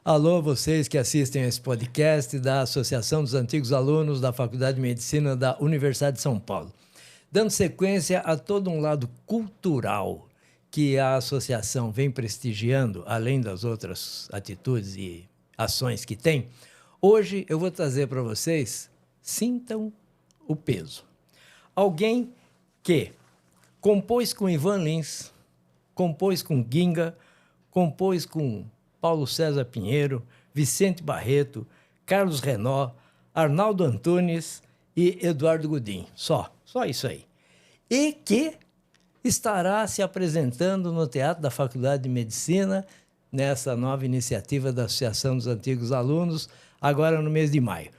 Alô, vocês que assistem a esse podcast da Associação dos Antigos Alunos da Faculdade de Medicina da Universidade de São Paulo. Dando sequência a todo um lado cultural que a associação vem prestigiando, além das outras atitudes e ações que tem, hoje eu vou trazer para vocês, sintam o peso. Alguém que compôs com Ivan Lins, compôs com Ginga, compôs com Paulo César Pinheiro, Vicente Barreto, Carlos Renó, Arnaldo Antunes e Eduardo Godin. Só isso aí. E que estará se apresentando no Teatro da Faculdade de Medicina, nessa nova iniciativa da Associação dos Antigos Alunos, agora no mês de maio.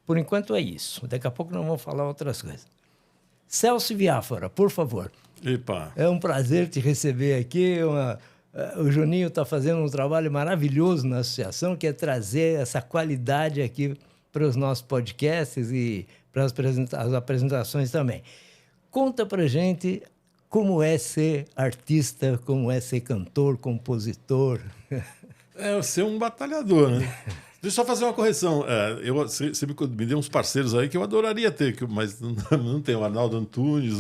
Por enquanto é isso. Daqui a pouco nós vamos falar outras coisas. Celso Viáfora, por favor. Epa. É um prazer te receber aqui. O Juninho está fazendo um trabalho maravilhoso na associação, que é trazer essa qualidade aqui para os nossos podcasts e para as apresentações também. Conta para gente como é ser artista, como é ser cantor, compositor. É ser um batalhador, né? Deixa eu só fazer uma correção. Você me deu uns parceiros aí que eu adoraria ter, mas não tem. O Arnaldo Antunes,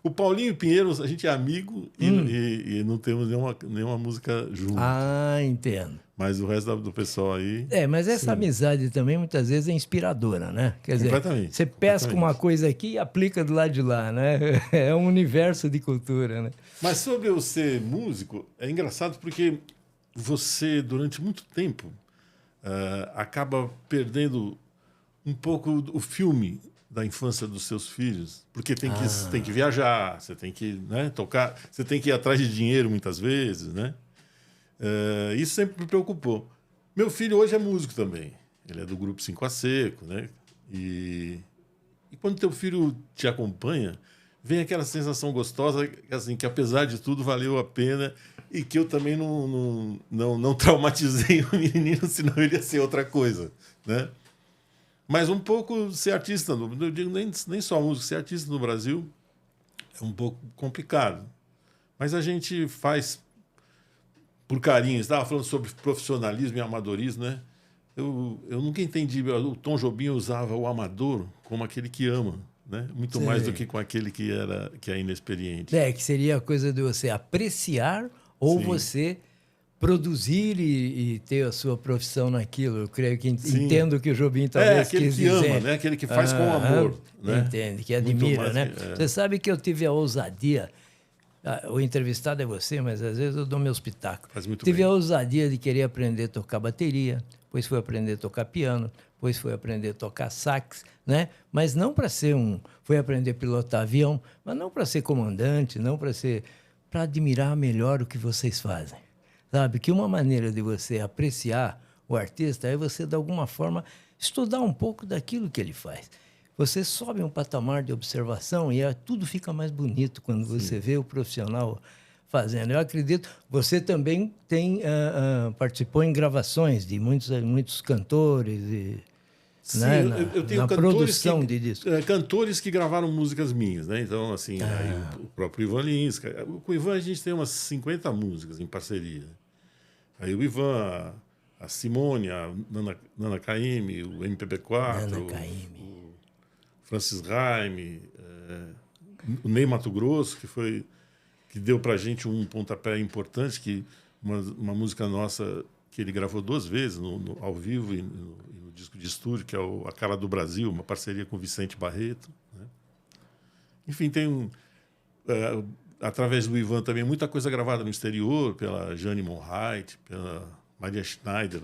o Paulinho Pinheiro, a gente é amigo e não temos nenhuma música junto. Ah, entendo. Mas o resto do pessoal aí... Mas essa amizade também muitas vezes é inspiradora, né? Quer dizer, você pesca uma coisa aqui e aplica do lado de lá, né? É um universo de cultura, né? Mas sobre eu ser músico, é engraçado porque você, durante muito tempo, acaba perdendo um pouco o filme da infância dos seus filhos, porque tem que viajar, você tem que, né, tocar, você tem que ir atrás de dinheiro muitas vezes, né? Isso sempre me preocupou. Meu filho hoje é músico também, ele é do grupo 5 a Seco, né? E quando teu filho te acompanha, vem aquela sensação gostosa, assim, que apesar de tudo valeu a pena e que eu também não traumatizei o menino, senão ele ia ser outra coisa, né? Mas um pouco ser artista, eu digo nem só músico, ser artista no Brasil é um pouco complicado. Mas a gente faz por carinho. Você estava falando sobre profissionalismo e amadorismo, né? Eu nunca entendi. O Tom Jobim usava o amador como aquele que ama, né? Muito mais do que com aquele que é inexperiente. Que seria a coisa de você apreciar ou você produzir e ter a sua profissão naquilo. Eu creio que entendo que o Jobim talvez aquele quis que dizer. Ama, né? Aquele que faz com amor. Né? Entende, que admira, né? Você sabe que eu tive a ousadia, o entrevistado é você, mas às vezes eu dou meus pitacos. Tive a ousadia de querer aprender a tocar bateria, depois fui aprender a tocar piano, depois fui aprender a tocar sax, né? Mas não para ser fui aprender a pilotar avião, mas não para ser comandante, não para admirar melhor o que vocês fazem. Sabe, que uma maneira de você apreciar o artista é você, de alguma forma, estudar um pouco daquilo que ele faz. Você sobe um patamar de observação e tudo fica mais bonito quando você vê o profissional fazendo. Eu acredito, você também participou em gravações de muitos cantores, sim, né, eu tenho na produção de discos. Cantores que gravaram músicas minhas, né? Então, assim, aí o próprio Ivan Lins. Com o Ivan a gente tem umas 50 músicas em parceria. Aí o Ivan, a Simone, a Nana Caymmi, o MPB4, o Francis Raime, o Ney Mato Grosso, que deu pra gente um pontapé importante, que uma música nossa que ele gravou 2 vezes, ao vivo e no disco de estúdio, que é A Cara do Brasil, uma parceria com o Vicente Barreto, né? Enfim, tem através do Ivan também, muita coisa gravada no exterior, pela Jane Monheit, pela Maria Schneider,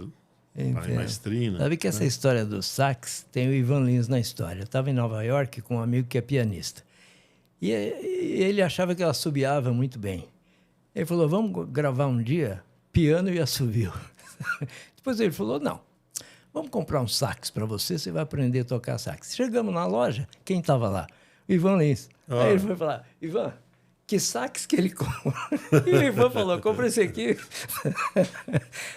maestrina. Sabe que essa história do sax tem o Ivan Lins na história. Eu estava em Nova York com um amigo que é pianista. E ele achava que eu assobiava muito bem. Ele falou, vamos gravar um dia piano e assovio. Depois ele falou, não, vamos comprar um sax para você vai aprender a tocar sax. Chegamos na loja, quem estava lá? O Ivan Lins. Aí ele foi falar, Ivan, que sax que ele compra? E o Ivan falou, compra esse aqui.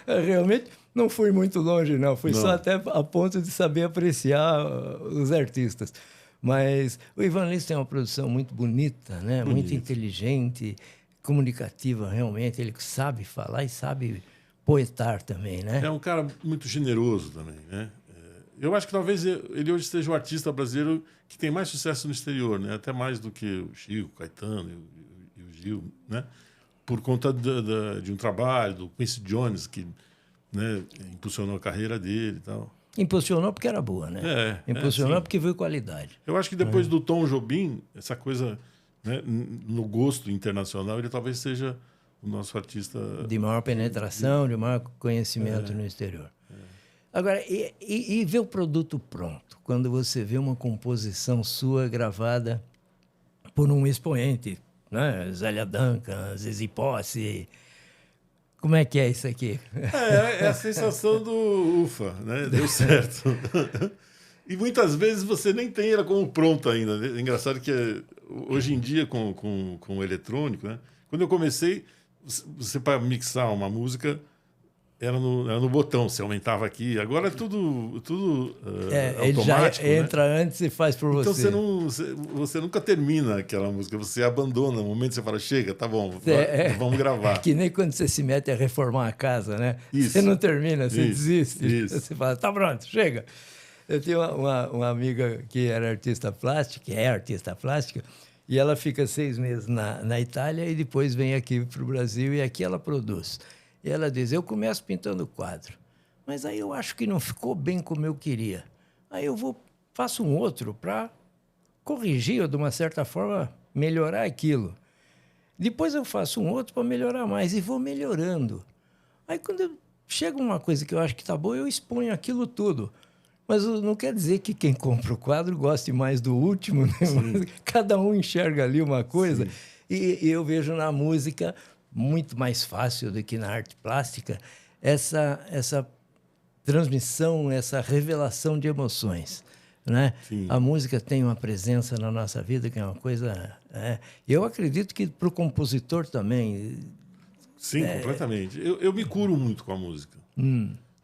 Realmente não fui muito longe, não. Fui só até a ponto de saber apreciar os artistas. Mas o Ivan Lins tem uma produção muito bonita, né? Muito inteligente, comunicativa, realmente. Ele sabe falar e sabe poetar também, né? É um cara muito generoso também, né? Eu acho que talvez ele hoje seja o artista brasileiro que tem mais sucesso no exterior, né? Até mais do que o Chico, o Caetano e o Gil, né? Por conta de um trabalho do Quincy Jones, que, né, impulsionou a carreira dele e tal. Impulsionou porque era boa, né? Impulsionou porque veio qualidade. Eu acho que depois do Tom Jobim, essa coisa, né, no gosto internacional, ele talvez seja o nosso artista... De maior penetração, de maior conhecimento no exterior. Agora, e ver o produto pronto? Quando você vê uma composição sua gravada por um expoente, né? Zélia Duncan, Zizi Posse. Como é que é isso aqui? É a sensação do ufa, né? Deu certo. E muitas vezes você nem tem ela como pronta ainda. É engraçado que hoje em dia, com o eletrônico, né? Quando eu comecei, você para mixar uma música... Era no botão, você aumentava aqui. Agora é tudo automático. Ele já entra antes e faz por você. Então você nunca termina aquela música, você abandona. No momento você fala, chega, tá bom, vamos gravar. É que nem quando você se mete a reformar a casa, né? Isso. Você não termina, você desiste. Isso. Você fala, tá pronto, chega. Eu tenho uma amiga que era artista plástica, que é artista plástica, e ela fica 6 meses na Itália e depois vem aqui para o Brasil e aqui ela produz. E ela diz, eu começo pintando quadro, mas aí eu acho que não ficou bem como eu queria. Aí eu faço um outro para corrigir ou, de uma certa forma, melhorar aquilo. Depois eu faço um outro para melhorar mais e vou melhorando. Aí quando chega uma coisa que eu acho que está boa, eu exponho aquilo tudo. Mas não quer dizer que quem compra o quadro goste mais do último, né? Cada um enxerga ali uma coisa. E eu vejo na música... muito mais fácil do que na arte plástica, essa transmissão, essa revelação de emoções, né? A música tem uma presença na nossa vida que é uma coisa... Eu acredito que para o compositor também... Sim, completamente. Eu me curo muito com a música,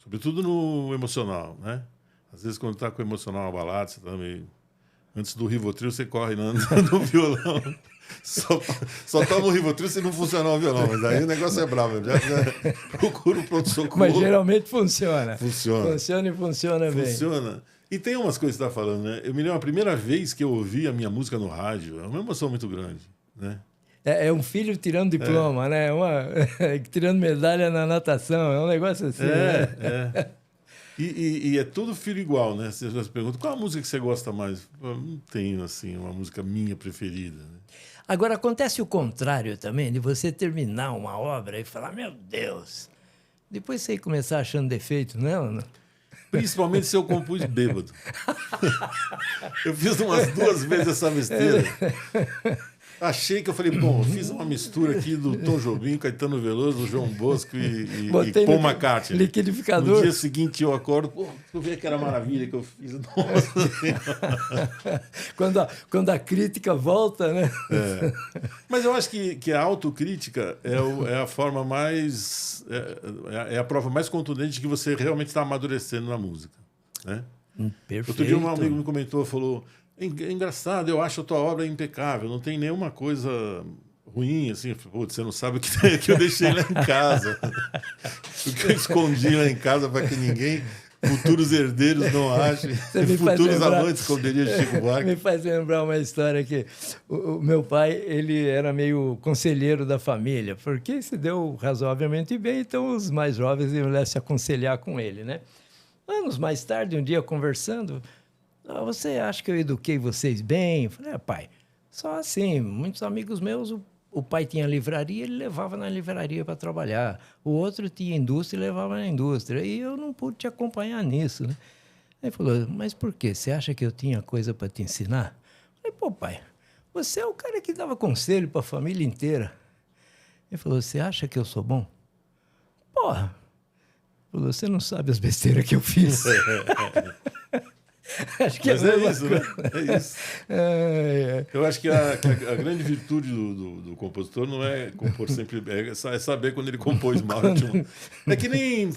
sobretudo no emocional, né? Às vezes, quando está com o emocional abalado, você está meio... Antes do Rivotril, você corre no violão. Só toma o Rivotril se não funcionar o violão. Mas aí o negócio é bravo. Já procura o pronto-socorro. Mas geralmente funciona. Funciona. Funciona e funciona bem. Funciona. E tem umas coisas que você está falando, né? Eu me lembro a primeira vez que eu ouvi a minha música no rádio. É uma emoção muito grande, né? É um filho tirando diploma, né? Tirando medalha na natação. É um negócio assim. E é tudo filho igual, né? Você já se pergunta, qual a música que você gosta mais? Eu não tenho, assim, uma música minha preferida, né? Agora, acontece o contrário também, de você terminar uma obra e falar, meu Deus, depois você começar achando defeito, não? Principalmente se eu compus bêbado. Eu fiz umas 2 vezes essa besteira. Achei que eu falei, bom, eu fiz uma mistura aqui do Tom Jobim, Caetano Veloso, João Bosco e Paul McCartney. Liquidificador. No dia seguinte eu acordo, tu vê aquela maravilha que eu fiz. Nossa. quando a crítica volta, né? Mas eu acho que a autocrítica é a forma mais... É a prova mais contundente de que você realmente está amadurecendo na música, né? Perfeito. Outro dia um amigo me comentou, falou... É engraçado, eu acho a tua obra impecável, não tem nenhuma coisa ruim, assim. Putz, você não sabe o que eu deixei lá em casa. O que eu escondi lá em casa para que ninguém, futuros herdeiros, não achem. Futuros amantes, como diria Chico Buarque. Me faz lembrar uma história que o meu pai, ele era meio conselheiro da família, porque se deu razoavelmente bem, então os mais jovens iam lá se aconselhar com ele, né? Anos mais tarde, um dia conversando... Você acha que eu eduquei vocês bem? Eu falei, pai, só assim, muitos amigos meus, o pai tinha livraria, ele levava na livraria para trabalhar. O outro tinha indústria e levava na indústria. E eu não pude te acompanhar nisso, né? Ele falou, mas por quê? Você acha que eu tinha coisa para te ensinar? Eu falei, pai, você é o cara que dava conselho para a família inteira. Ele falou, você acha que eu sou bom? Porra! Ele falou, você não sabe as besteiras que eu fiz. Acho que mas é isso, né? É isso. Eu acho que a grande virtude do compositor não é compor sempre, é saber quando ele compôs mal. É que nem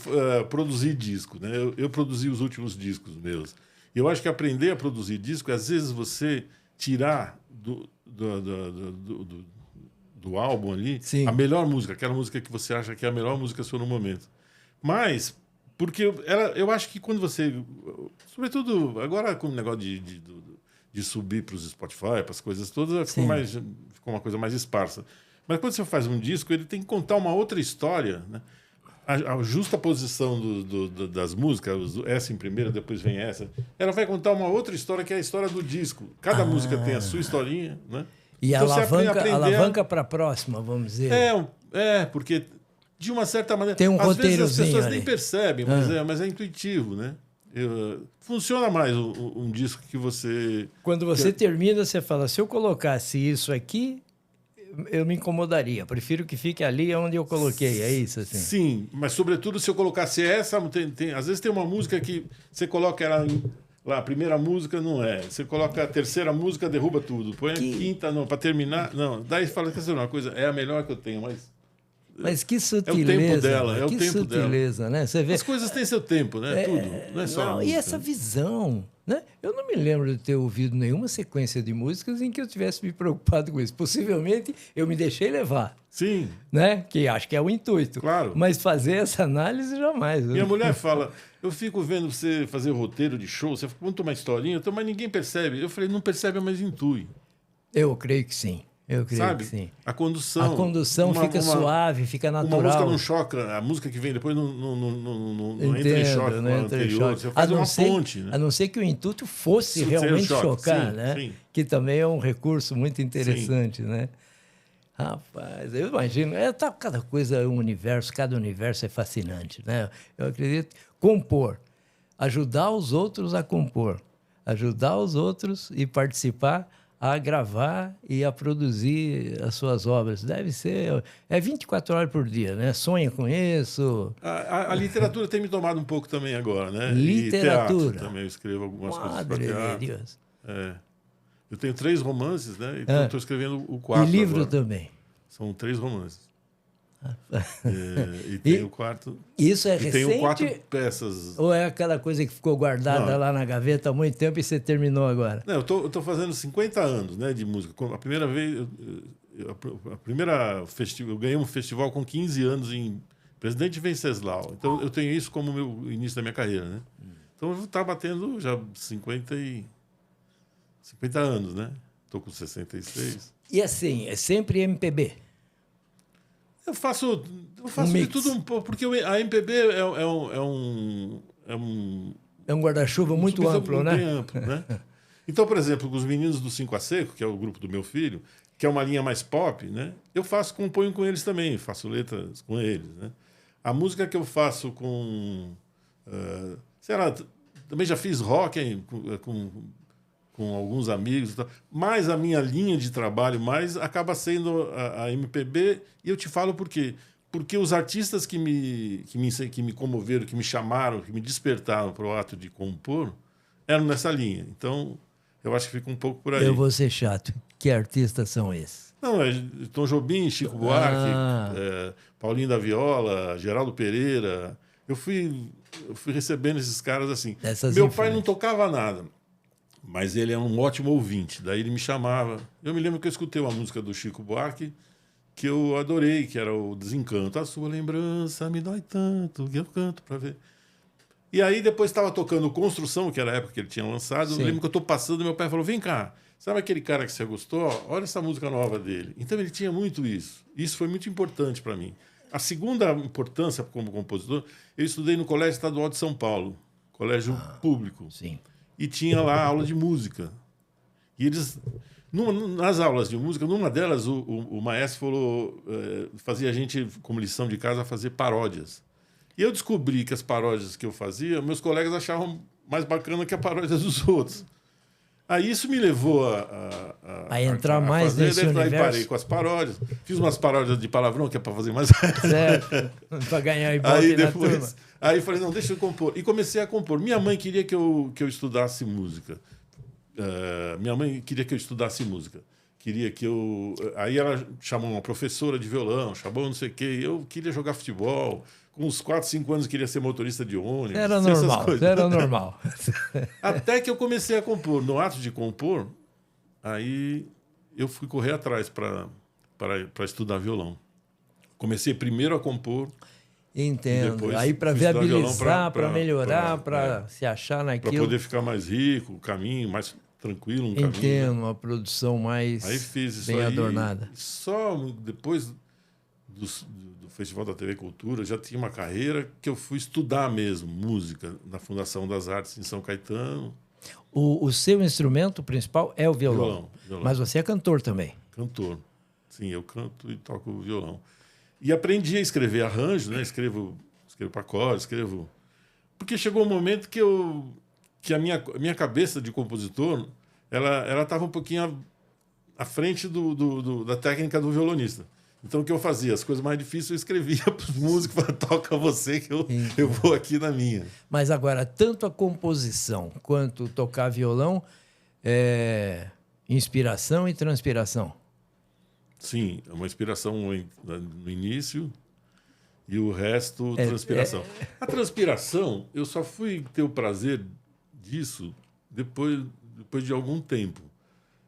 produzir disco, né? Eu produzi os últimos discos meus. E eu acho que aprender a produzir disco, às vezes você tirar do álbum ali a melhor música, aquela música que você acha que é a melhor música sua no momento. Mas, porque eu acho que quando você... Sobretudo, agora com o negócio de subir para os Spotify, para as coisas todas, ficou uma coisa mais esparsa. Mas quando você faz um disco, ele tem que contar uma outra história, né? A justa posição das músicas, essa em primeira, depois vem essa, ela vai contar uma outra história, que é a história do disco. Cada música tem a sua historinha, né? E então, alavanca para a próxima, vamos dizer. Porque de uma certa maneira... Tem um às vezes as pessoas ali. nem percebem, mas é intuitivo, né? Funciona mais um disco que você... Quando você termina, você fala, se eu colocasse isso aqui, eu me incomodaria. Prefiro que fique ali onde eu coloquei, é isso? Assim? Sim, mas sobretudo se eu colocasse essa... às vezes tem uma música que você coloca ela... Lá, a primeira música não é. Você coloca a terceira música, derruba tudo. Põe a quinta, não, para terminar. Não, daí fala que uma coisa, é a melhor que eu tenho, mas que sutileza. É o tempo dela, é o tempo sutileza, dela. né? Você vê... As coisas têm seu tempo, né? Tudo. Não é só a música. E essa visão, né? Eu não me lembro de ter ouvido nenhuma sequência de músicas em que eu tivesse me preocupado com isso. Possivelmente eu me deixei levar. Sim. Né? Que acho que é o intuito. Claro. Mas fazer essa análise jamais. Minha mulher fala, eu fico vendo você fazer roteiro de show, você conta uma historinha, mas ninguém percebe. Eu falei, não percebe, mas intui. Eu creio que sim. Eu creio Sabe? que sim. A condução. A condução fica suave, fica natural. Uma música não choca, a música que vem depois não entra em choque com a anterior. Você faz uma ponte. Né? A não ser que o intuito fosse realmente chocar, sim, né? Sim. Que também é um recurso muito interessante, sim. Né? Rapaz, eu imagino, cada coisa é um universo, cada universo é fascinante, né? Eu acredito, compor, ajudar os outros a compor, ajudar os outros e participar a gravar e a produzir as suas obras. Deve ser... 24 horas por dia, né? Sonha com isso. A literatura tem me tomado um pouco também agora, né? Literatura. E teatro também, eu escrevo algumas coisas para teatro. Deus. Eu tenho 3 romances, né? Então estou escrevendo o 4 E livro agora. também. São 3 romances. E tem o quarto. Isso é recente? Tem 4 peças. Ou é aquela coisa que ficou guardada lá na gaveta há muito tempo e você terminou agora? Não, eu tô fazendo 50 anos, né, de música. A primeira vez, eu ganhei um festival com 15 anos em Presidente Venceslau. Então eu tenho isso como o início da minha carreira, né? Então eu estou batendo já 50 anos, né? Estou com 66. E assim, é sempre MPB? Eu faço de tudo um pouco, porque a MPB é um guarda-chuva muito amplo, né? Bem amplo, né? Então, por exemplo, com os meninos do 5 a Seco, que é o grupo do meu filho, que é uma linha mais pop, né? Eu componho com eles também, faço letras com eles, né? A música que eu faço com... sei lá, também já fiz rock com alguns amigos, mas a minha linha de trabalho mais acaba sendo a MPB, e eu te falo por quê. Porque os artistas que me comoveram, que me chamaram, que me despertaram para o ato de compor, eram nessa linha. Então, eu acho que fica um pouco por aí. Eu vou ser chato. Que artistas são esses? Não, é Tom Jobim, Chico Buarque, Paulinho da Viola, Geraldo Pereira. Eu fui recebendo esses caras assim. Meu pai não tocava nada, mas ele é um ótimo ouvinte. Daí ele me chamava. Eu me lembro que eu escutei uma música do Chico Buarque que eu adorei, que era o Desencanto. A sua lembrança me dói tanto, que eu canto para ver. E aí depois estava tocando Construção, que era a época que ele tinha lançado. Sim. Eu lembro que eu estou passando, meu pai falou, vem cá, sabe aquele cara que você gostou? Olha essa música nova dele. Então ele tinha muito isso. Isso foi muito importante para mim. A segunda importância como compositor, eu estudei no Colégio Estadual de São Paulo, colégio público. Sim. E tinha lá aula de música. E eles... nas aulas de música, numa delas, o maestro falou, fazia a gente, como lição de casa, fazer paródias. E eu descobri que as paródias que eu fazia, meus colegas achavam mais bacana que a paródia dos outros. Aí isso me levou a entrar mais nesse universo. Aí parei com as paródias. Fiz umas paródias de palavrão, que é para fazer mais... Certo, para ganhar ibope aí na turma. Aí falei, não, deixa eu compor. E comecei a compor. Minha mãe queria que eu estudasse música. Minha mãe queria que eu estudasse música. Queria que eu... Aí ela chamou uma professora de violão, chamou não sei o quê. Eu queria jogar futebol. Com uns 4, 5 anos eu queria ser motorista de ônibus. Era normal. Até que eu comecei a compor. No ato de compor, aí eu fui correr atrás para estudar violão. Comecei primeiro a compor. Entendo. Depois Aí para fui estudar violão viabilizar, para melhorar, para se achar para naquilo. poder ficar mais rico, o caminho mais tranquilo, um caminho. Entendo, Né? uma produção mais Aí fiz isso bem aí, adornada. só depois do Festival da TV Cultura, já tinha uma carreira que eu fui estudar mesmo música na Fundação das Artes em São Caetano. O seu instrumento principal é o violão, Violão. mas você é cantor também. Cantor. Sim, eu canto e toco violão. E aprendi a escrever arranjo, né? Escrevo pacotes, escrevo... Porque chegou um momento que a minha cabeça de compositor, ela estava um pouquinho à frente da técnica do violonista. Então, o que eu fazia? As coisas mais difíceis eu escrevia para os músicos, para toca você que eu vou aqui na minha. Mas agora, tanto a composição quanto tocar violão é inspiração e transpiração. Sim, é uma inspiração no início e o resto, transpiração. A transpiração, eu só fui ter o prazer disso depois de algum tempo.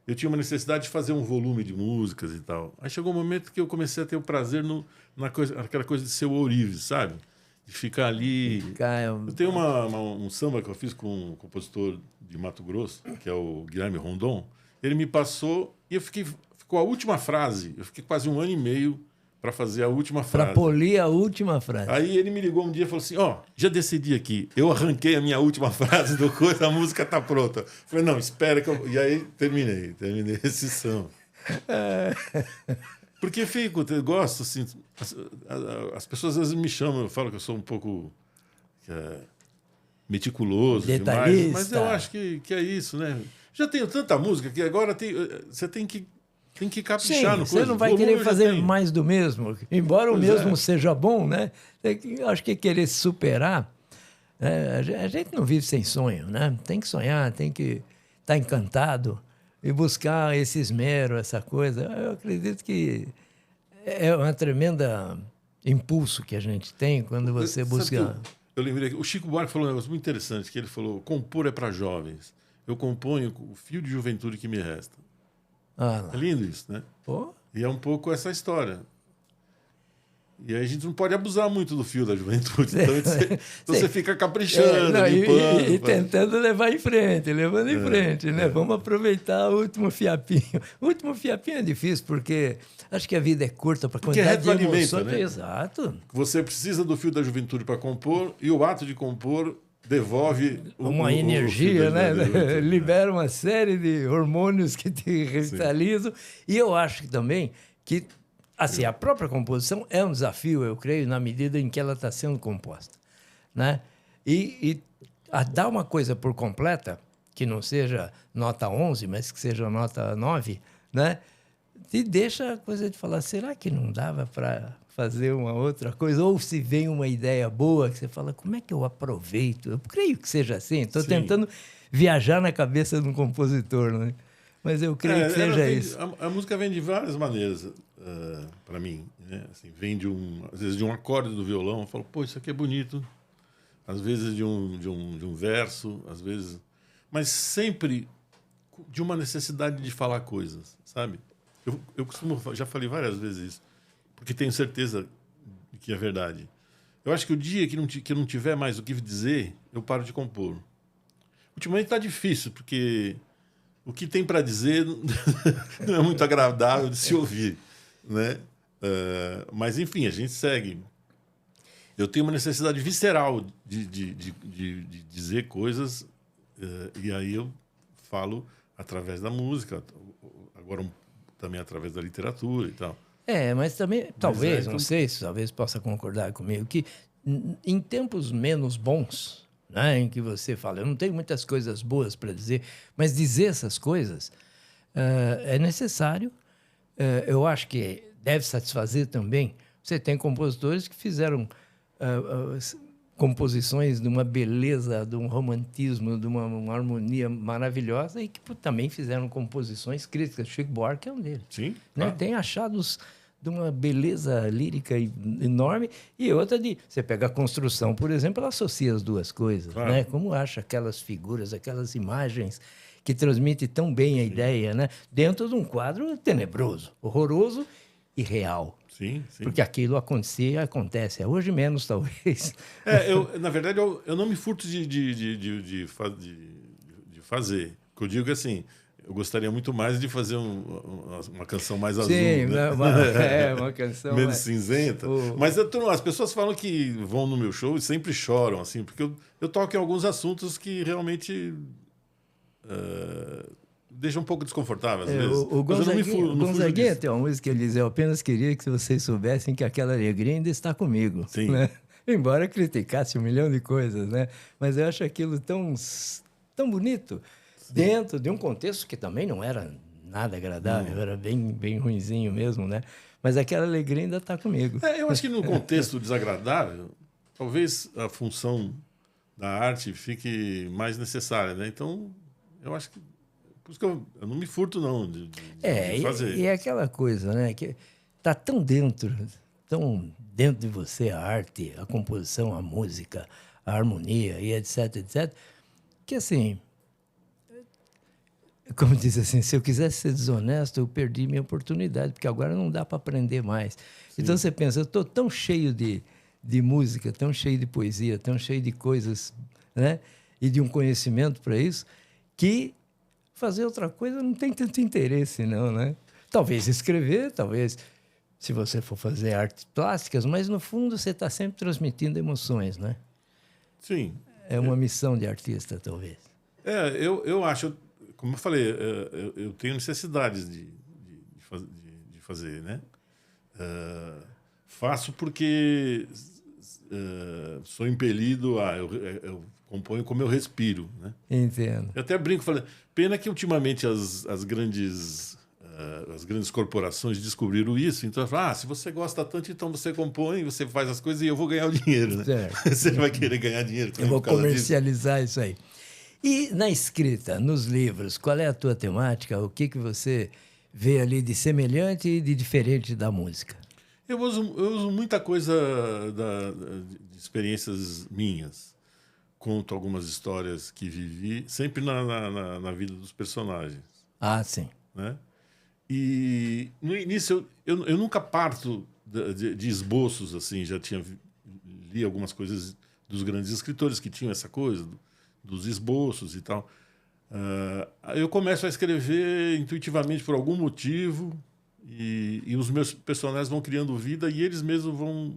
Eu tinha uma necessidade de fazer um volume de músicas e tal. Aí chegou um momento que eu comecei a ter o prazer naquela coisa de ser o ourives, sabe? De ficar ali... Eu tenho um samba que eu fiz com um compositor de Mato Grosso, que é o Guilherme Rondon. Ele me passou e ficou a última frase. Eu fiquei quase 1 ano e meio para fazer a última frase. Para polir a última frase. Aí ele me ligou um dia e falou assim, já decidi aqui. Eu arranquei a minha última frase do coisa, a música tá pronta. Eu falei, não, espera que eu... E aí terminei esse samba. Porque eu gosto, assim... As pessoas às vezes me chamam, eu falo que eu sou um pouco meticuloso demais, mas eu acho que é isso, né? Já tenho tanta música que agora você tem que caprichar no coisa. Você não vai querer fazer mais do mesmo. Embora o mesmo seja bom, né? Acho que querer se superar... a gente não vive sem sonho, né? Tem que sonhar, tem que estar encantado e buscar esse esmero, essa coisa. Eu acredito que é uma tremenda impulso que a gente tem quando você busca... Eu lembrei que o Chico Buarque falou um negócio muito interessante, que ele falou, compor é para jovens. Eu componho o fio de juventude que me resta. É lindo isso, né? Pô. E é um pouco essa história. E aí a gente não pode abusar muito do fio da juventude. Então você fica caprichando, limpando. E tentando levar em frente, levando em frente, né? Vamos aproveitar o último fiapinho. O último fiapinho é difícil, porque acho que a vida é curta para quantidade de emoções. Né? Exato. Você precisa do fio da juventude para compor, e o ato de compor devolve uma energia, né? Libera uma série de hormônios que te revitalizam. E eu acho que também que assim, a própria composição é um desafio, eu creio, na medida em que ela está sendo composta, né? E a dar uma coisa por completa, que não seja nota 11, mas que seja nota 9, né? Te deixa a coisa de falar, será que não dava para fazer uma outra coisa? Ou se vem uma ideia boa, que você fala, como é que eu aproveito? Eu creio que seja assim, estou tentando viajar na cabeça de um compositor, né? Mas eu creio que seja isso. A música vem de várias maneiras, para mim. Né? Assim, vem às vezes de um acorde do violão, eu falo, pô, isso aqui é bonito. Às vezes de um verso, às vezes... Mas sempre de uma necessidade de falar coisas, sabe? Eu costumo, já falei várias vezes isso, porque tenho certeza de que é verdade. Eu acho que o dia que eu não tiver mais o que dizer, eu paro de compor. Ultimamente está difícil, porque... O que tem para dizer não é muito agradável de se ouvir, né? Mas, enfim, a gente segue. Eu tenho uma necessidade visceral de dizer coisas, e aí eu falo através da música, agora também através da literatura e tal. Mas também, talvez, não sei se talvez possa concordar comigo, que em tempos menos bons... né, em que você fala, eu não tenho muitas coisas boas para dizer, mas dizer essas coisas é necessário. Eu acho que deve satisfazer também. Você tem compositores que fizeram composições de uma beleza, de um romantismo, de uma harmonia maravilhosa e que também fizeram composições críticas. Chico Buarque é um deles. Sim. Né? Tem achados de uma beleza lírica enorme, e outra você pega a construção, por exemplo, ela associa as duas coisas, né? Como acha aquelas figuras, aquelas imagens que transmitem tão bem a ideia, né? Dentro de um quadro tenebroso, horroroso, e real. Sim, sim. Porque aquilo acontecia e acontece. Hoje menos, talvez. Na verdade, eu não me furto de fazer. O que eu digo é assim, eu gostaria muito mais de fazer uma canção mais azul. Sim, Né? uma canção... menos cinzenta. Mas as pessoas falam que vão no meu show e sempre choram, assim, porque eu toco em alguns assuntos que realmente... deixa um pouco desconfortável, às vezes. O Gonzaguinha tem uma música que ele diz: eu apenas queria que vocês soubessem que aquela alegria ainda está comigo. Sim. Né? Embora criticasse 1 milhão de coisas, né? Mas eu acho aquilo tão bonito, sim, dentro de um contexto que também não era nada agradável, era bem ruinzinho mesmo, né? Mas aquela alegria ainda está comigo. Eu acho que no contexto desagradável, talvez a função da arte fique mais necessária, né? Então, eu acho que por isso que eu não me furto, não, de fazer. E é aquela coisa, né? Que tá tão dentro de você a arte, a composição, a música, a harmonia e etc, etc, que assim, como diz assim, se eu quisesse ser desonesto, eu perdi minha oportunidade, porque agora não dá para aprender mais. Sim. Então você pensa, eu estou tão cheio de música, tão cheio de poesia, tão cheio de coisas, né? E de um conhecimento para isso, que fazer outra coisa não tem tanto interesse, não, né? Talvez escrever, talvez, se você for fazer artes plásticas, mas no fundo você está sempre transmitindo emoções, né? Sim. É uma missão de artista, talvez. Eu acho, como eu falei, eu tenho necessidades de fazer, né? Faço porque sou impelido eu componho como eu respiro, né? Entendo. Eu até brinco, falando, pena que ultimamente as grandes corporações descobriram isso, então se você gosta tanto, então você compõe, você faz as coisas e eu vou ganhar o dinheiro, né? Certo. Você vai querer ganhar dinheiro também. Eu vou comercializar isso aí. E na escrita, nos livros, qual é a tua temática? O que você vê ali de semelhante e de diferente da música? Eu uso muita coisa de experiências minhas. Conto algumas histórias que vivi, sempre na vida dos personagens. Ah, sim. Né? E no início eu nunca parto de esboços, assim, já li algumas coisas dos grandes escritores que tinham essa coisa, dos esboços e tal. Eu começo a escrever intuitivamente por algum motivo e os meus personagens vão criando vida e eles mesmos vão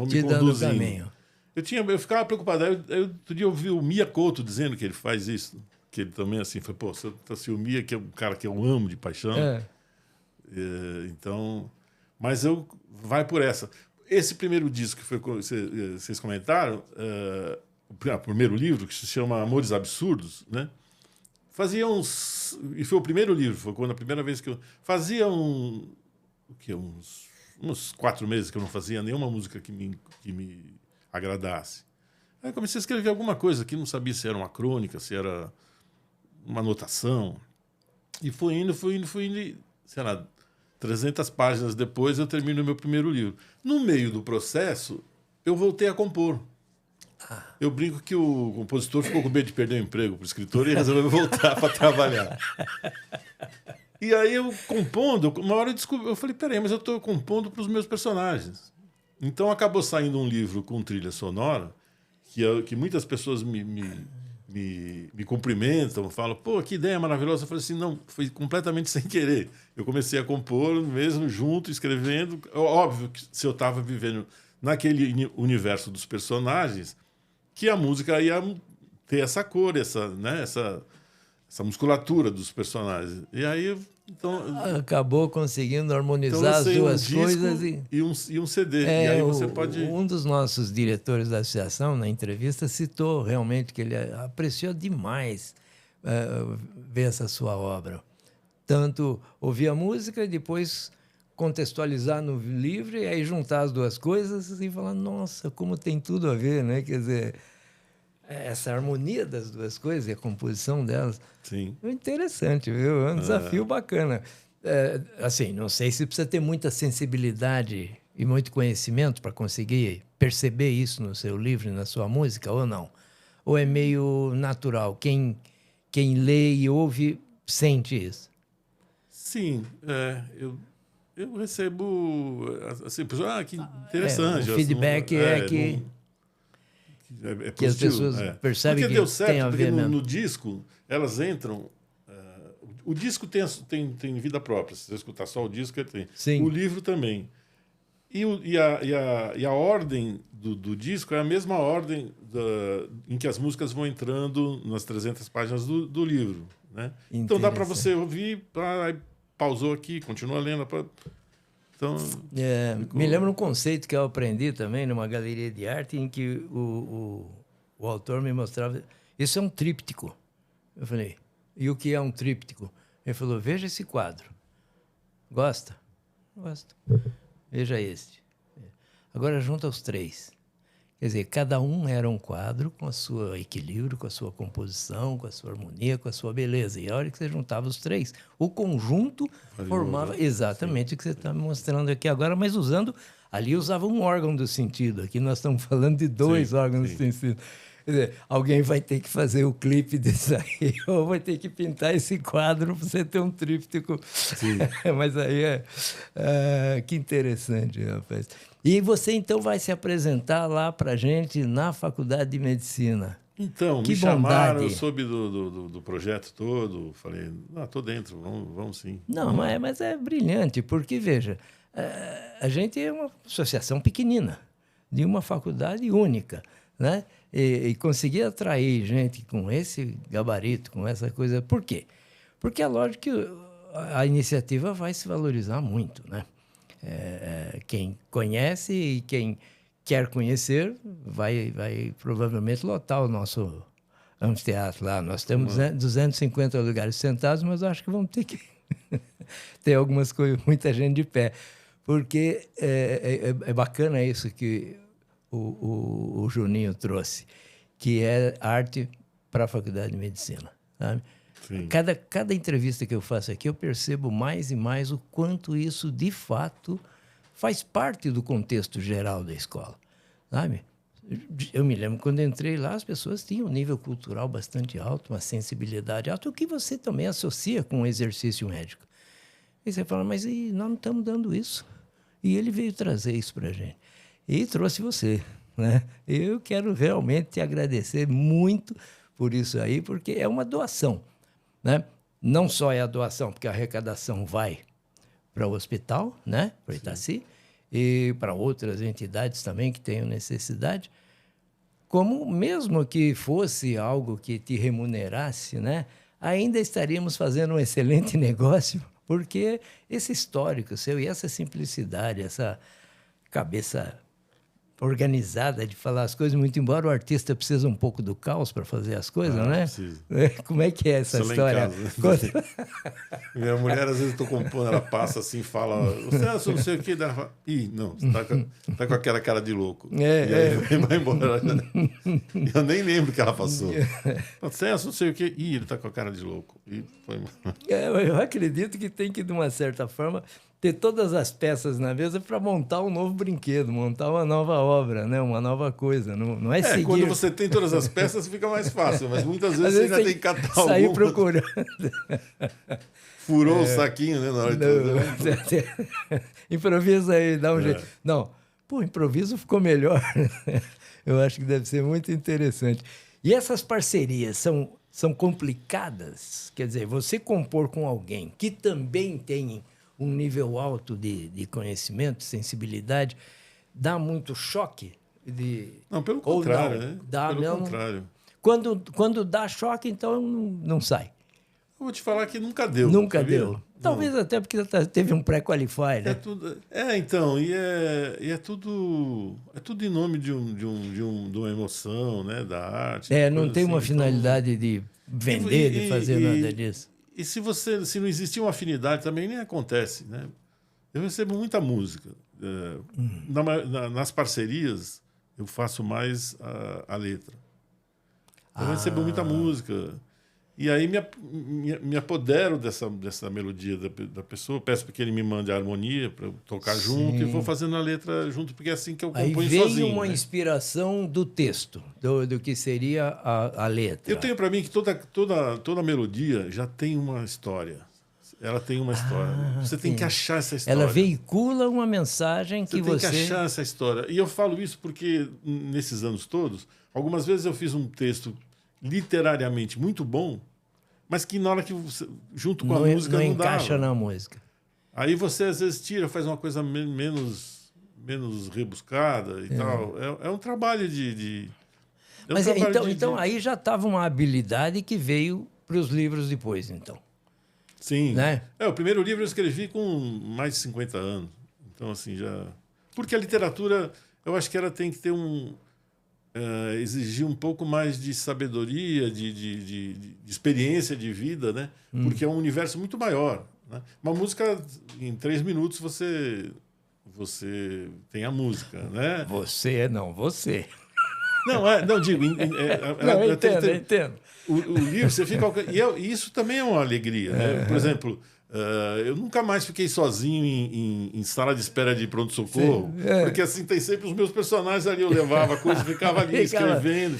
me conduzindo. Caminho. Eu ficava preocupado. Aí outro dia eu vi o Miyakoto dizendo que ele faz isso. Que ele também, assim, foi, se o Mia, que é um cara que eu amo de paixão. Então, mas vai por essa. Esse primeiro disco que foi vocês comentaram, o primeiro livro, que se chama Amores Absurdos, né? E foi o primeiro livro, foi quando a primeira vez que eu... Fazia uns 4 meses que eu não fazia nenhuma música que me agradasse. Aí eu comecei a escrever alguma coisa que não sabia se era uma crônica, se era uma anotação. E fui indo, sei lá, 300 páginas depois eu termino o meu primeiro livro. No meio do processo, eu voltei a compor. Eu brinco que o compositor ficou com medo de perder o emprego para o escritor e resolveu voltar para trabalhar. E aí eu compondo, uma hora eu falei, peraí, mas eu estou compondo para os meus personagens. Então acabou saindo um livro com trilha sonora que muitas pessoas me cumprimentam, falam, pô, que ideia maravilhosa. Eu falei assim, não, foi completamente sem querer. Eu comecei a compor mesmo junto, escrevendo. Óbvio que se eu estava vivendo naquele universo dos personagens, que a música ia ter essa cor, essa musculatura dos personagens. E aí... Então, acabou conseguindo harmonizar as duas coisas e um CD. E aí você pode... Um dos nossos diretores da associação, na entrevista, citou realmente que ele apreciou demais ver essa sua obra. Tanto ouvir a música e depois contextualizar no livro e aí juntar as duas coisas e falar, nossa, como tem tudo a ver, né? Quer dizer, essa harmonia das duas coisas e a composição delas. Sim. É interessante, viu? É um desafio bacana. Assim, não sei se precisa ter muita sensibilidade e muito conhecimento para conseguir perceber isso no seu livro e na sua música, ou não? Ou é meio natural? Quem lê e ouve sente isso? Sim. Eu recebo, assim, pessoas, que interessante. O feedback que as pessoas percebem porque que deu certo, tem a porque ver mesmo. no disco elas entram. O disco tem vida própria. Se você escutar só o disco, ele tem. Sim. O livro também. E a ordem do disco é a mesma ordem em que as músicas vão entrando nas 300 páginas do livro. Né? Então dá para você ouvir, aí pausou aqui, continua lendo. Então, me lembra um conceito que eu aprendi também numa galeria de arte, em que o autor me mostrava... Isso é um tríptico. Eu falei, e o que é um tríptico? Ele falou, veja esse quadro. Gosta? Gosto. Veja este. Agora junta os três. Quer dizer, cada um era um quadro com o seu equilíbrio, com a sua composição, com a sua harmonia, com a sua beleza. E a hora que você juntava os três, o conjunto formava exatamente o que você está me mostrando aqui agora, mas usando... Ali usava um órgão do sentido. Aqui nós estamos falando de dois órgãos do sentido. Quer dizer, alguém vai ter que fazer o clipe disso aí, ou vai ter que pintar esse quadro para você ter um tríptico. Mas aí que interessante, rapaz. E você, então, vai se apresentar lá para a gente na Faculdade de Medicina. Então, me chamaram, eu soube do projeto todo, falei, estou dentro, vamos sim. Não, mas é brilhante, porque, veja, a gente é uma associação pequenina, de uma faculdade única, né? E conseguir atrair gente com esse gabarito, com essa coisa. Por quê? Porque é lógico que a iniciativa vai se valorizar muito, né? Quem conhece e quem quer conhecer vai provavelmente lotar o nosso anfiteatro lá. Nós temos 250 lugares sentados, mas acho que vamos ter que ter algumas coisas, muita gente de pé. Porque é bacana isso que o Juninho trouxe, que é arte para a Faculdade de Medicina, sabe? Cada entrevista que eu faço aqui, eu percebo mais e mais o quanto isso, de fato, faz parte do contexto geral da escola, sabe? Eu me lembro, quando entrei lá, as pessoas tinham um nível cultural bastante alto, uma sensibilidade alta, o que você também associa com o exercício médico. E você fala, mas nós não estamos dando isso. E ele veio trazer isso para a gente. E trouxe você, né? Eu quero realmente te agradecer muito por isso aí, porque é uma doação, né? Não só é a doação, porque a arrecadação vai para o hospital, né? Para Itaci, e para outras entidades também que tenham necessidade, como mesmo que fosse algo que te remunerasse, né? Ainda estaríamos fazendo um excelente negócio, porque esse histórico seu e essa simplicidade, essa cabeça organizada de falar as coisas, muito embora o artista precise um pouco do caos para fazer as coisas, né? Preciso. Como é que é essa história? Minha mulher, às vezes, estou compondo, ela passa assim, fala, Celso, não sei o que, não, você tá com aquela cara de louco. E aí vai embora. Eu nem lembro o que ela passou. Celso, não sei o que, ele tá com a cara de louco. E foi... Eu acredito que tem que, de uma certa forma, ter todas as peças na mesa para montar um novo brinquedo, montar uma nova obra, né? Uma nova coisa. Não é seguir... Quando você tem todas as peças, fica mais fácil, mas muitas vezes você ainda tem que catar sair alguma. Procurando. Furou o saquinho, né? Na hora de improvisa aí, dá um jeito. Não, improviso ficou melhor. Eu acho que deve ser muito interessante. E essas parcerias são complicadas? Quer dizer, você compor com alguém que também tem um nível alto de conhecimento, sensibilidade, dá muito choque? Não, pelo contrário, né? Dá pelo contrário. Quando dá choque, então não sai. Eu vou te falar que nunca deu. Nunca sabia? deu. Talvez até porque teve um pré-qualify, né? Então, é tudo em nome de uma emoção, né, da arte. Não tem uma finalidade de vender, de fazer nada disso. E se não existir uma afinidade, também nem acontece, né? Eu recebo muita música. Nas parcerias, eu faço mais a letra. Eu recebo muita música. E aí me apodero dessa melodia da pessoa, peço para que ele me mande a harmonia para eu tocar junto e vou fazendo a letra junto, porque é assim que eu componho sozinho. Aí vem uma inspiração do texto, do que seria a letra. Eu tenho para mim que toda melodia já tem uma história. ela tem uma história. Você tem que achar essa história. Ela veicula uma mensagem que você... tem que achar essa história. E eu falo isso porque, nesses anos todos, algumas vezes eu fiz um texto literariamente muito bom, mas que na hora que você, junto com a música não encaixa dava. na música. Aí você às vezes tira, faz uma coisa menos rebuscada e tal. É um trabalho Mas então aí já estava uma habilidade que veio para os livros depois, então. Sim. Né? O primeiro livro eu escrevi com mais de 50 anos. Então, assim, já... Porque a literatura, eu acho que ela tem que ter exigir um pouco mais de sabedoria, de experiência de vida, né? Porque é um universo muito maior. Né? Uma música, em 3 minutos, você tem a música, né? Você. Não, digo... eu entendo. O livro, você fica... E isso também é uma alegria, né? Por exemplo... eu nunca mais fiquei sozinho em sala de espera de pronto-socorro, porque assim tem sempre os meus personagens ali, eu levava a coisa, ficava ali escrevendo.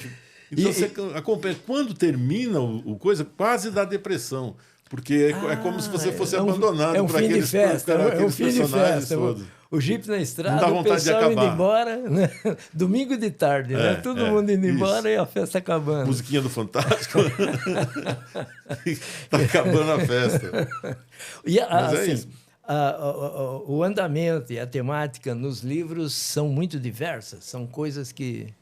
Então você acompanha. Quando termina o coisa, quase dá depressão, porque é como se você fosse abandonado por aqueles personagens todos. O Jeep na estrada, o pessoal indo embora, né? Domingo de tarde, né? Todo mundo indo embora e a festa acabando. Musiquinha do Fantástico. Tá acabando a festa. E assim, o andamento e a temática nos livros são muito diversas. São coisas que...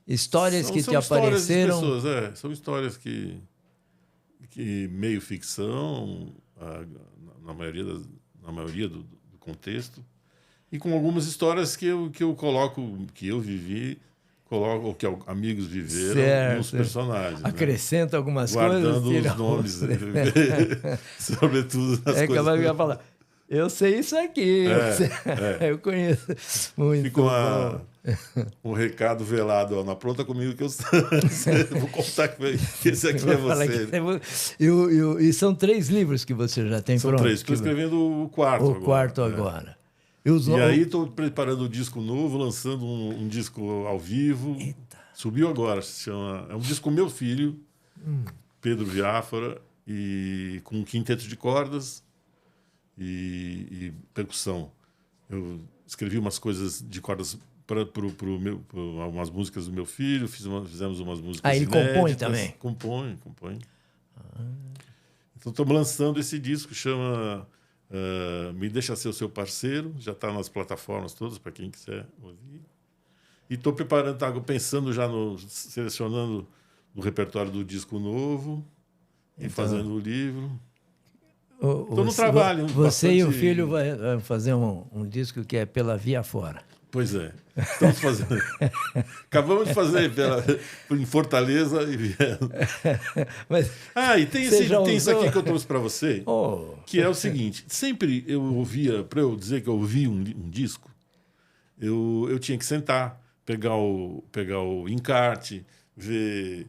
Histórias que te apareceram... São histórias de pessoas, são histórias que meio ficção, na maioria do contexto, e com algumas histórias que eu coloco, que eu vivi, ou que amigos viveram nos personagens. Acrescenta algumas guardando coisas. Guardando os nomes, sobretudo nas coisas. Que vai falar, eu sei isso aqui, eu conheço muito. Fica um recado velado, na pronta comigo que eu vou contar que esse aqui é você. E são 3 livros que você já tem pronto. São 3, estou escrevendo o quarto agora. O quarto agora. E aí estou preparando um disco novo, lançando um disco ao vivo. Eita. Subiu agora, se chama... É um disco com meu filho, Pedro Viáfara, e com um quinteto de cordas e percussão. Eu escrevi umas coisas de cordas para umas músicas do meu filho, fizemos umas músicas ele inéditas. Compõe também? Compõe. Então estamos lançando esse disco, chama... Me Deixa Ser o Seu Parceiro, já está nas plataformas todas para quem quiser ouvir. E estou preparando, pensando já selecionando o repertório do disco novo e fazendo o livro. Estou no trabalho. Você e o filho vai fazer um disco que é Pela Via Fora. Pois é, estamos fazendo. Acabamos de fazer em Fortaleza e viemos. E tem isso aqui que eu trouxe para você, que é o seguinte: sempre eu ouvia, para eu dizer que eu ouvi um disco, eu tinha que sentar, pegar o encarte, ver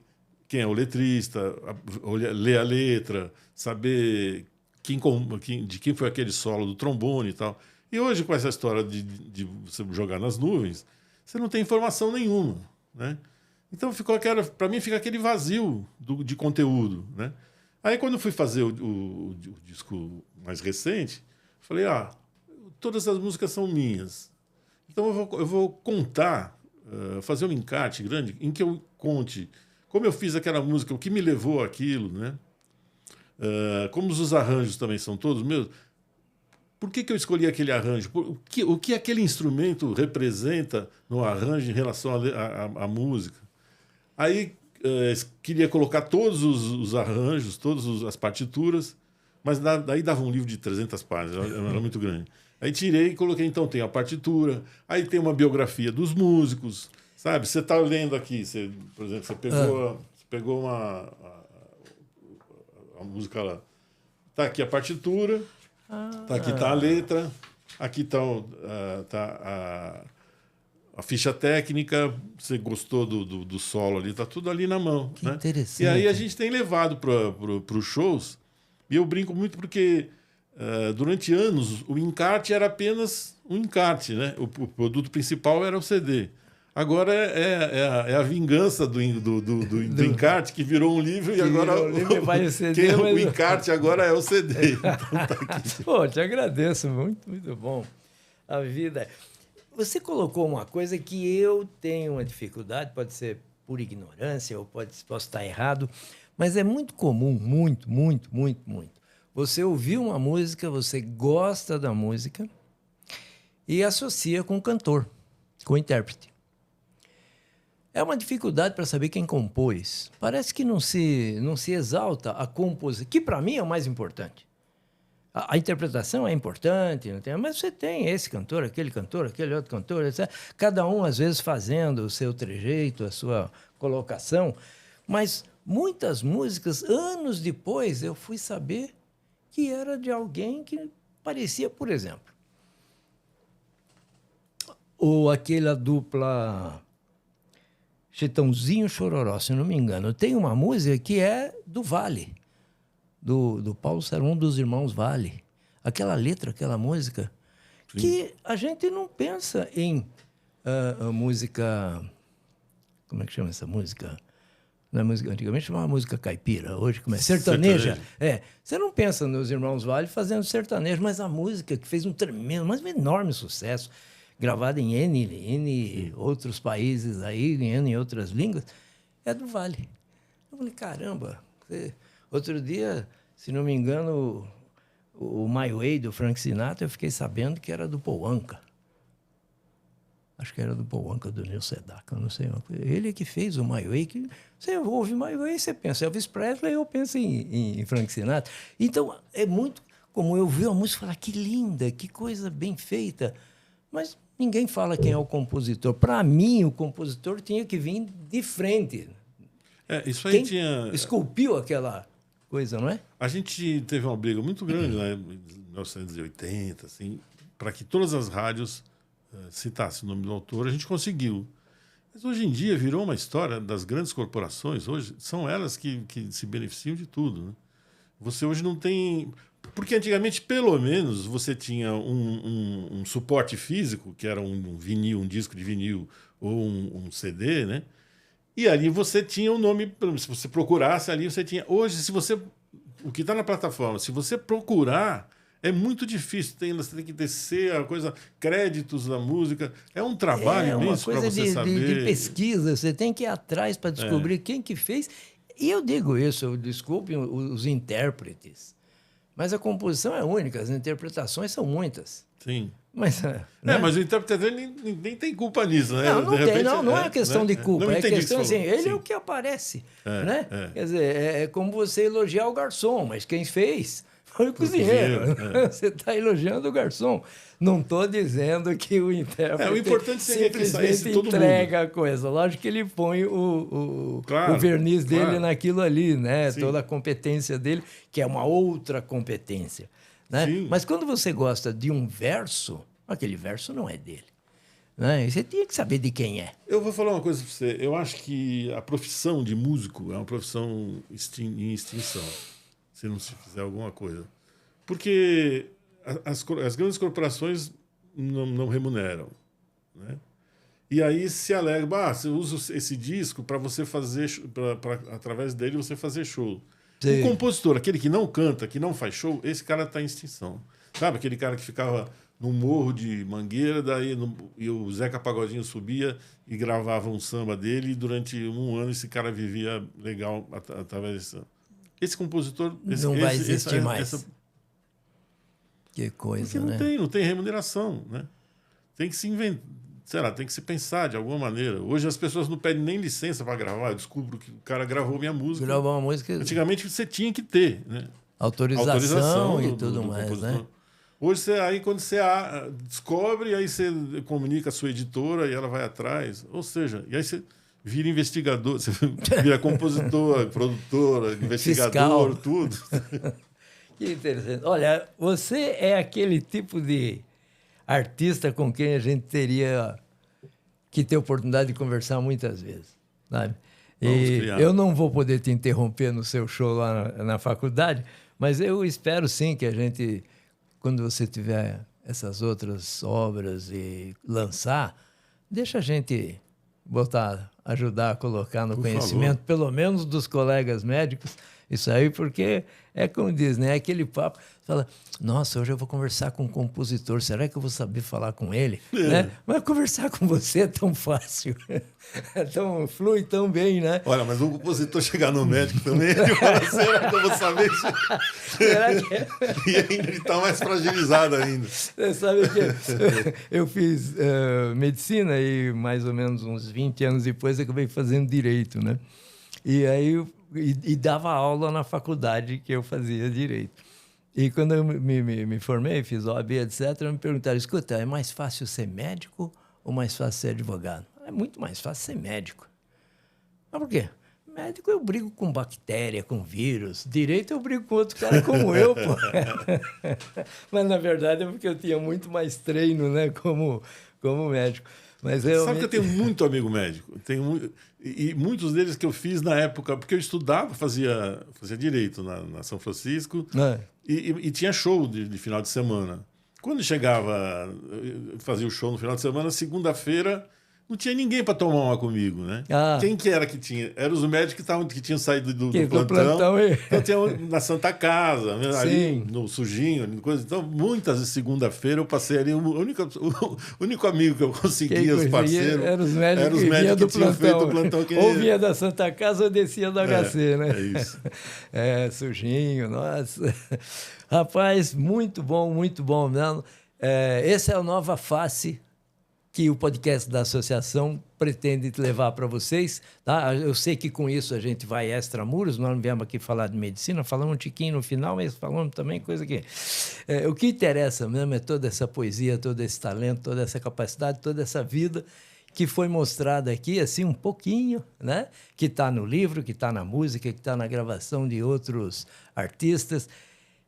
quem é o letrista, ler a letra, saber de quem foi aquele solo do trombone e tal. E hoje, com essa história de você jogar nas nuvens, você não tem informação nenhuma, né? Então, para mim, fica aquele vazio de conteúdo, né? Aí, quando eu fui fazer o disco mais recente, falei, todas as músicas são minhas. Então, eu vou contar, fazer um encarte grande em que eu conte como eu fiz aquela música, o que me levou àquilo, né? Como os arranjos também são todos meus. Por que eu escolhi aquele arranjo? O que aquele instrumento representa no arranjo em relação à música? Aí queria colocar todos os arranjos, todas as partituras, mas daí dava um livro de 300 páginas, era muito grande. Aí tirei e coloquei, então tem a partitura, aí tem uma biografia dos músicos, sabe? Você está lendo aqui, por exemplo, você pegou a música lá. Está aqui a partitura... Aqui está a letra, aqui está a ficha técnica, você gostou do solo ali, está tudo ali na mão. Que né? interessante. E aí a gente tem levado para os shows, e eu brinco muito porque durante anos o encarte era apenas um encarte, né? O produto principal era o CD. Agora é a vingança do encarte, que virou um livro, e agora o CD, o encarte agora é o CD. Então tá aqui. Pô, te agradeço, muito bom. A vida. Você colocou uma coisa que eu tenho uma dificuldade, pode ser por ignorância, ou posso estar errado, mas é muito comum, muito. Você ouviu uma música, você gosta da música e associa com o cantor, com o intérprete. É uma dificuldade para saber quem compôs. Parece que não se exalta a composição, que para mim é o mais importante. A interpretação é importante, não tem, mas você tem esse cantor, aquele outro cantor, etc. Cada um, às vezes, fazendo o seu trejeito, a sua colocação. Mas muitas músicas, anos depois, eu fui saber que era de alguém que parecia, por exemplo, ou aquela dupla Chitãozinho Chororó, se não me engano. Tem uma música que é do Vale. Do Paulo Sérgio, um dos irmãos Vale. Aquela letra, aquela música, sim, que a gente não pensa em a música... Como é que chama essa música? Não é música, antigamente chamava música caipira, hoje como é? Sertaneja. Você não pensa nos irmãos Vale fazendo sertanejo, mas a música que fez um tremendo, mas um enorme sucesso, gravada em N outros países aí, em N outras línguas, é do Vale. Eu falei, caramba... Outro dia, se não me engano, o My Way, do Frank Sinatra, eu fiquei sabendo que era do Paul Anka. Acho que era do Paul Anka, do Neil Sedaka, não sei. Ele é que fez o My Way. Que você ouve My Way, você pensa Elvis Presley, eu penso em Frank Sinatra. Então, é muito como eu vi a música e falar, que linda, que coisa bem feita. Mas ninguém fala quem é o compositor. Para mim, o compositor tinha que vir de frente. Isso aí esculpiu aquela coisa, não é? A gente teve uma briga muito grande, né, em 1980, assim, para que todas as rádios citassem o nome do autor. A gente conseguiu. Mas hoje em dia virou uma história das grandes corporações. Hoje são elas que se beneficiam de tudo, né? Você hoje não tem... Porque antigamente, pelo menos, você tinha um suporte físico, que era um vinil, um disco de vinil ou um CD, né? E ali você tinha o nome, se você procurasse ali, você tinha... Hoje, o que está na plataforma, se você procurar, é muito difícil. Você tem que descer a coisa, créditos da música. É um trabalho imenso para você saber. De pesquisa, você tem que ir atrás para descobrir quem que fez. E eu digo isso, desculpe os intérpretes, mas a composição é única, as interpretações são muitas. Sim. Mas, mas o intérprete nem tem culpa nisso, né? Não é questão de culpa, é questão assim, ele é o que aparece, né? Quer dizer, é como você elogiar o garçom, mas quem fez foi o cozinheiro. Você está elogiando o garçom. Não estou dizendo que o intérprete o importante seria que saísse todo entrega a coisa. Lógico que ele põe o verniz dele naquilo ali, né? Sim. Toda a competência dele, que é uma outra competência. Né? Mas quando você gosta de um verso, aquele verso não é dele. Né? Você tinha que saber de quem é. Eu vou falar uma coisa para você. Eu acho que a profissão de músico é uma profissão em extinção, se não se fizer alguma coisa. Porque as grandes corporações não remuneram. Né? E aí se alega, você usa esse disco para você fazer, através dele você fazer show. Sim. O compositor, aquele que não canta, que não faz show, esse cara está em extinção. Sabe, aquele cara que ficava no morro de Mangueira, e o Zeca Pagodinho subia e gravava um samba dele, e durante um ano esse cara vivia legal através disso. Esse compositor... Não vai existir mais. Que coisa, porque não tem remuneração, né? Tem que se inventar. Sei lá, tem que se pensar de alguma maneira. Hoje as pessoas não pedem nem licença para gravar. Eu descubro que o cara gravou minha música. Gravou uma música... Antigamente você tinha que ter, né? Autorização e tudo mais, compositor. Né? Hoje, quando você descobre, aí você comunica a sua editora e ela vai atrás. Ou seja, e aí você vira investigador, você vira compositor, produtora, investigador, fiscal. Tudo. Que interessante. Olha, você é aquele tipo de artista com quem a gente teria que ter oportunidade de conversar muitas vezes, sabe? E eu não vou poder te interromper no seu show lá na faculdade, mas eu espero sim que a gente, quando você tiver essas outras obras e lançar, deixa a gente ajudar a colocar no Por conhecimento, favor. pelo menos dos colegas médicos, isso aí, porque é como diz, né? Aquele papo, fala, nossa, hoje eu vou conversar com um compositor, será que eu vou saber falar com ele? Né? Mas conversar com você é tão fácil, flui tão bem, né? Olha, mas o compositor chegar no médico também, ele fala, será que eu vou saber? Será que é? E ainda ele está mais fragilizado ainda. Você sabe que eu fiz medicina e mais ou menos uns 20 anos depois acabei fazendo direito, né? E aí e dava aula na faculdade que eu fazia direito. E quando eu me formei, fiz OAB, etc., me perguntaram, escuta, é mais fácil ser médico ou mais fácil ser advogado? É muito mais fácil ser médico. Mas por quê? Médico eu brigo com bactéria, com vírus. Direito eu brigo com outro cara como eu, pô. Mas, na verdade, é porque eu tinha muito mais treino, né, como médico. Mas realmente... Sabe que eu tenho muito amigo médico. E muitos deles que eu fiz na época, porque eu estudava, fazia direito na São Francisco, e tinha show de final de semana. Quando chegava, fazia o show no final de semana, segunda-feira, não tinha ninguém para tomar uma comigo, né? Quem que era que tinha? Eram os médicos que tinham saído do plantão. Então tinha na Santa Casa, ali no Sujinho, coisa. Então, muitas de segunda-feira eu passei ali, o único amigo que eu conseguia, os parceiros, eram os médicos que tinham feito o plantão. Ou vinha da Santa Casa ou descia do HC, né? É isso. Sujinho, nossa. Rapaz, muito bom mesmo. Essa é a nova face que o podcast da associação pretende levar para vocês. Tá? Eu sei que com isso a gente vai extramuros, nós não viemos aqui falar de medicina, falamos um tiquinho no final, mas falamos também coisa que... o que interessa mesmo é toda essa poesia, todo esse talento, toda essa capacidade, toda essa vida que foi mostrada aqui, assim, um pouquinho, né? Que está no livro, que está na música, que está na gravação de outros artistas.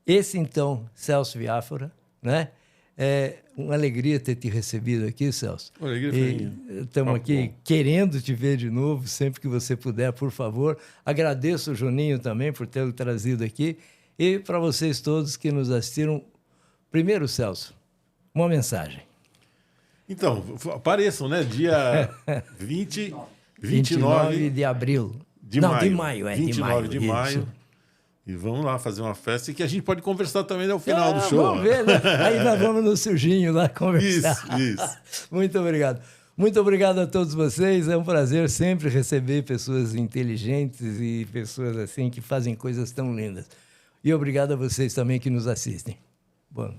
Esse, então, Celso Biafora, né? É uma alegria ter te recebido aqui, Celso. Uma alegria foi minha. Estamos aqui querendo te ver de novo, sempre que você puder, por favor. Agradeço o Juninho também por tê-lo trazido aqui. E para vocês todos que nos assistiram, primeiro, Celso, uma mensagem. Então, apareçam, né? Dia 29 de abril. De maio. 29 de maio. E vamos lá fazer uma festa e que a gente pode conversar também no final do show. Vamos ver, né? Aí nós vamos no Sujinho lá conversar. Isso. Muito obrigado. Muito obrigado a todos vocês. É um prazer sempre receber pessoas inteligentes e pessoas assim que fazem coisas tão lindas. E obrigado a vocês também que nos assistem. Bom.